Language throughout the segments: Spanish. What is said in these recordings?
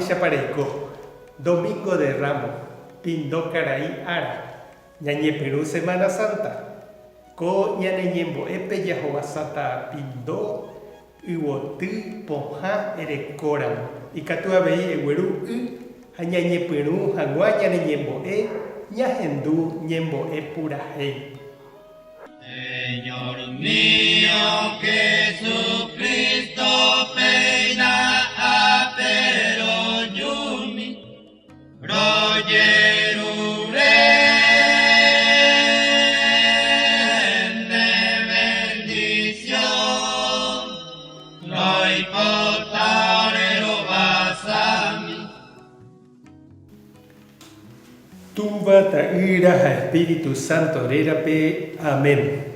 Chapareco, Domingo de Ramos, Pindo Caraí Ara, Ñañe Perú Semana Santa, Co Ñaneñembo Epe Yahoba Sata Pindo, Iwotu Poja Erecoram, y Catuabei Eweru, Ñañe Perú, Jangua Ñaneñembo Ñajendu Ñembo Purajei. Señor mío, Jesucristo, peina a Peroyumi, de bendición, Roy Potarero Basami. Tuba Taira Espíritu Santo Rerape, amén.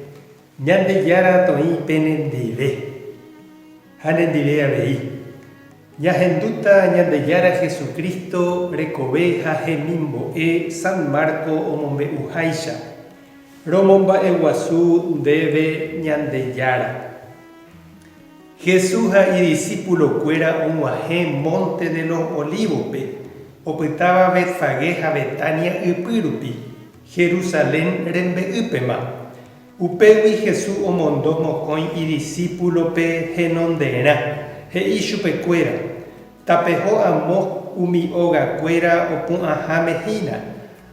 Ñande Yara Toi Penendive, Hanendive Abei. Yahenduta Ñande Yara Jesucristo, Recobe Jajemimbo San Marco Omombe Ujaisha, Romomba Eguazú Debe Ñande Yara. Jesús y discípulo cuera un guajé monte de los olivos, opetaba Betfageja Betania Upirupi, Jerusalén Rembe Upema. Upewi Jesús omondo mocoin y discípulo pe genondera, heishupe cuera, tapejo amo umi oga cuera opun ajamejina,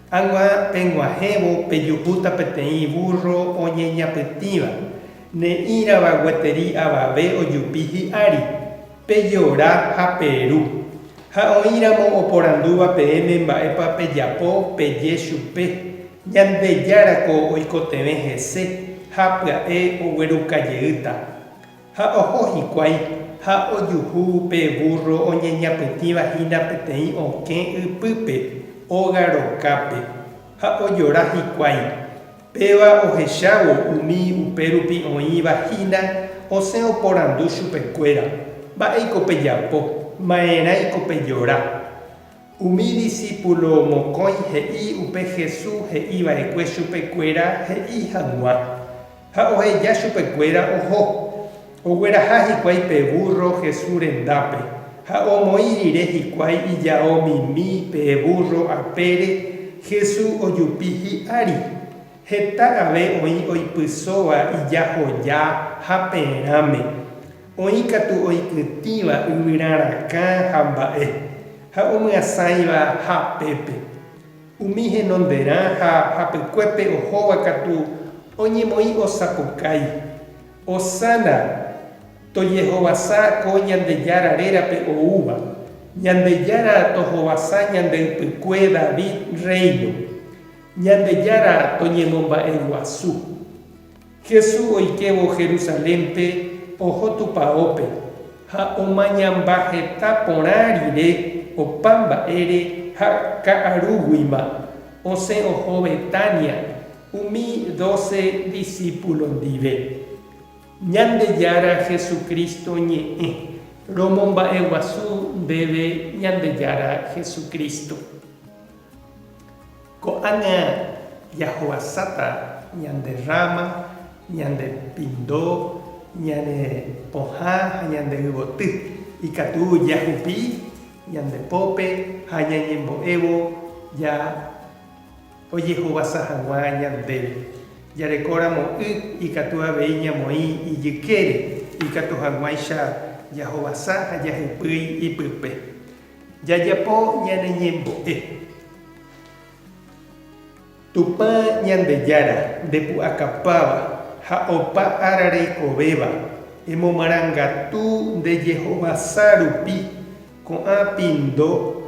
angua penguajebo peyujuta petei burro oñeña petiva, ne ira bagueteri ababe o yupiji ari, peyora ja Perú, ja oíramo oporanduba pm mbaepa peyapo peyeshupe. Ñande Yarako oikoteve hese, ha pya'e oguerukajeýta, ha oho hikuái, ha ojuhu pe burro oñeñapytĩva hína peteĩ okẽ ypýpe ogarokápe, ha ojora hikuái, péva ohechávo umi upérupi oĩva hína osẽ oporandu chupekuéra, mba'éiko pejapo, ma'erãiko pejora. Umi discípulo mokõi he'i upe Jesús he'iva'ekue chupekuéra he'i hag̃ua, ha oheja chupekuéra oho, ogueraha hikuái pe burro Jesús rendápe, ha omoĩ rire hikuái ijao mimi pe burro apére Jesús ojupi hi'ári, heta ave oĩ oipysóva ijahoja ha perãme, oĩ katu oikytĩva yvyrarakã ha mba'e. Ha omyasãiva hapépe, umi henonderã ha hapykuépe ohóva katu oñemoĩ osapukái, osána tojehovasa ko Ñandejára rérape oúva, Ñandejára tohovasa ñandeypykue David reino, Ñandejára toñemomba'eguasu. Jesús oikevo Jerusalénpe oho tupãópe, ha omañambaheta porã rire opa mba'ére ha ka'arúguima osẽ oho Betania umi 12 discípulos ndive. Ñandejára Jesucristo ñe'ẽ romomba'eguasu ndéve Ñandejára Jesucristo. Ko'ág̃a jahovasáta ñande Rama, ñande Pindo, ñande pohã ha ñande yvoty, ikatu jahupi ñande pópe ha ñañembo'évo ja ojehovasa hag̃ua ñandéve. Jarekóramo ikatu avei ñamoĩ ijykére, ikatu hag̃uáicha jahovasa ha jahypýi ipype. Jajapo ñaneñembo'e. Tupã Ñandejára ndepu'akapáva ha opa ára reikovéva emomarangatu nde Jehovasa rupi ko'ã Pindo,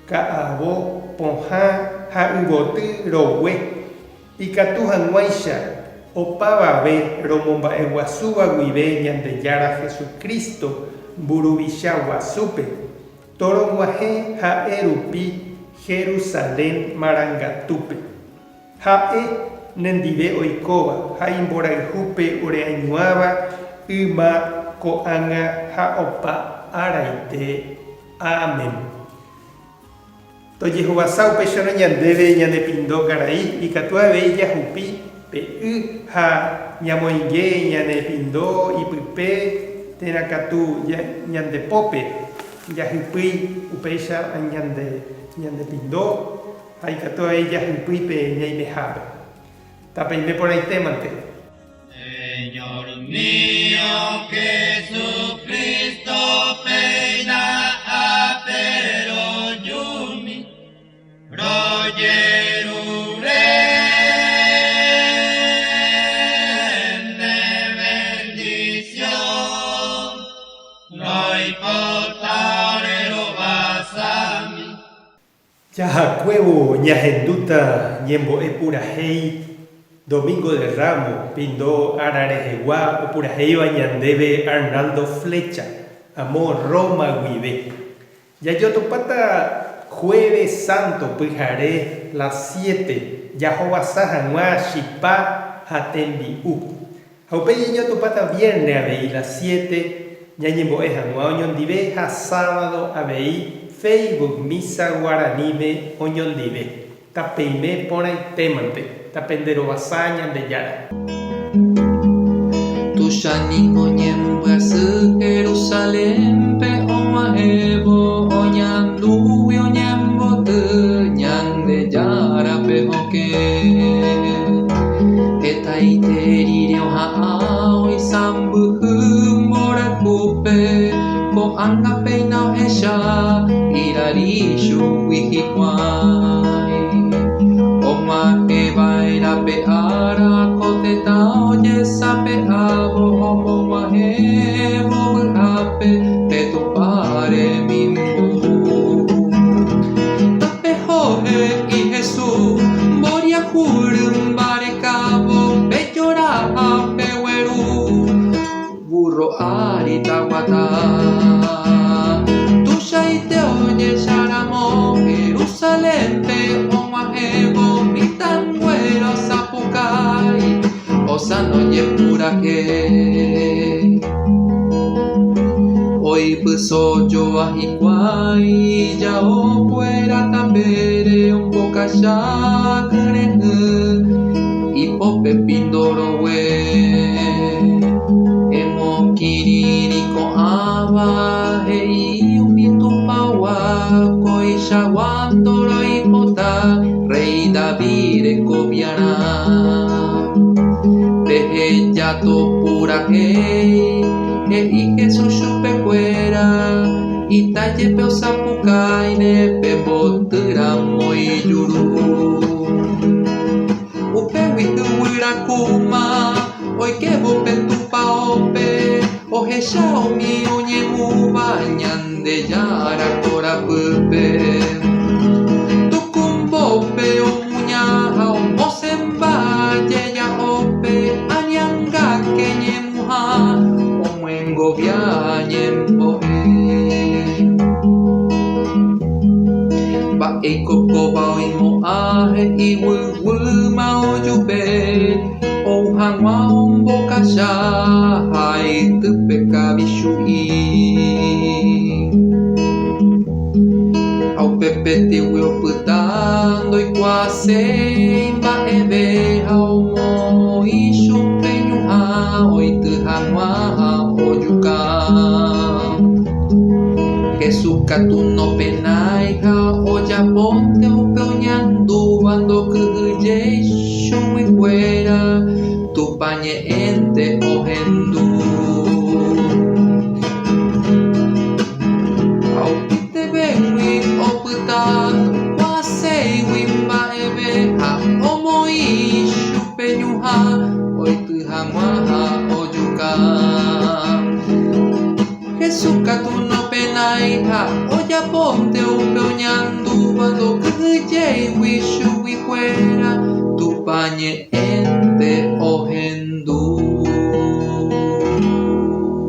ka'avo, pohã ha yvoty rogue, ikatu hag̃uáicha opavave romomba'eguasúva guive Ñandejára Jesucristo mburuvicha guasúpe torog̃uahẽ ha'e rupi Jerusalén marangatúpe. Ha'e nendive oikóva ha imborayhúpe oreañuãva yma ko'ág̃a ha opa araite. Amén. Tojehuvasa upéicharõ ñandéve ñanepindó karai ikatu avei jahupi pe y ha ñamoinge ñanepindó ipype terakatu ñandepópe jahypýi upéicha ñandepindó ha ikatu avei jahypýi pe ñaimehápe. Tapeime porãitémante. Señor mío Jesucristo, peina apero yumi, rogerure de bendición, noi potarero basami. Jahakuévo ñahenduta ñembo'epurahéi Domingo de Ramos pindó ararehegua opurahéiva ñandéve Arnaldo Flecha amo Roma guive. Jajotopáta Jueves Santo pyhare las 7 jahovasa hag̃ua chipa ha tembi'u. Ha upéi ñajotopáta viernes avei las 7 ñañembo'e hag̃ua oñondive ha sábado avei Facebook Misa Guaraníme oñondive. Tapeime porãitémante. Tapenderovasa Ñandejára. Tuxaningo ñembyasy Jerusalémpe omahévo oñandúvi oñemboty Ñandejárape hoke. Hetaiterire oha'ã oisãmbyhy mborayhúpe ko'ág̃apeina ohecha irari chugui hikuái. Omahéva'erãpe ára ko tetã ojesape'ávo omomahévo vy'ápe tetupãre mimbu. Tapeho'e'i Jesús mboriahury mbarekávo pejora'ã pegueru burro ári taguata. Tuichaite ojecharamo Jerusalémpe omahévo mitãnguéro sapukái osãnojepurahe. Oipysojoa hikuái jaokuéra tapére ombokacha kyre'ỹ ipópe pindorogue. Emokiriri ko'ãva he'i umi tupãgua koichaguándoro oipota Rey David ekoviarã. Pehejatopurahéi he'i Jesús chupekuéra itajépe osapukáine pembotýramo ijuru. Upégui yvyrakúma oikévo petupãópe ohecha umi oñemuva Ñandejára korapýpe. Tukumbópe omuña ha omosẽmbaje ja'ópe aniangake ñemuha omyengovia ñembo'e. Mba'éiko kóva oimo'ã he'i guygúma ojupe ouhag̃ua ombokacha ha ytýpe kavichu'i. Ha upepetĩgui opyta ndoikuaaséi mba'eve ha omoi chupe ñuhã oity hag̃ua ha ojuka. Jesús katu nopenái ha ojapónte upe oñandúva ndokyhyjéi chuguikuéra tupañe'ẽnte ohendu. Ha upitevégui opyta ndoikuaaséigui mba'eve ha omoi chupe ñuhã oity hag̃ua ha ojuka. Jesús katu nopenái ha ojapónte upe oñandúva ndokyhyjéigui chuguikuéra tupañe'ẽnte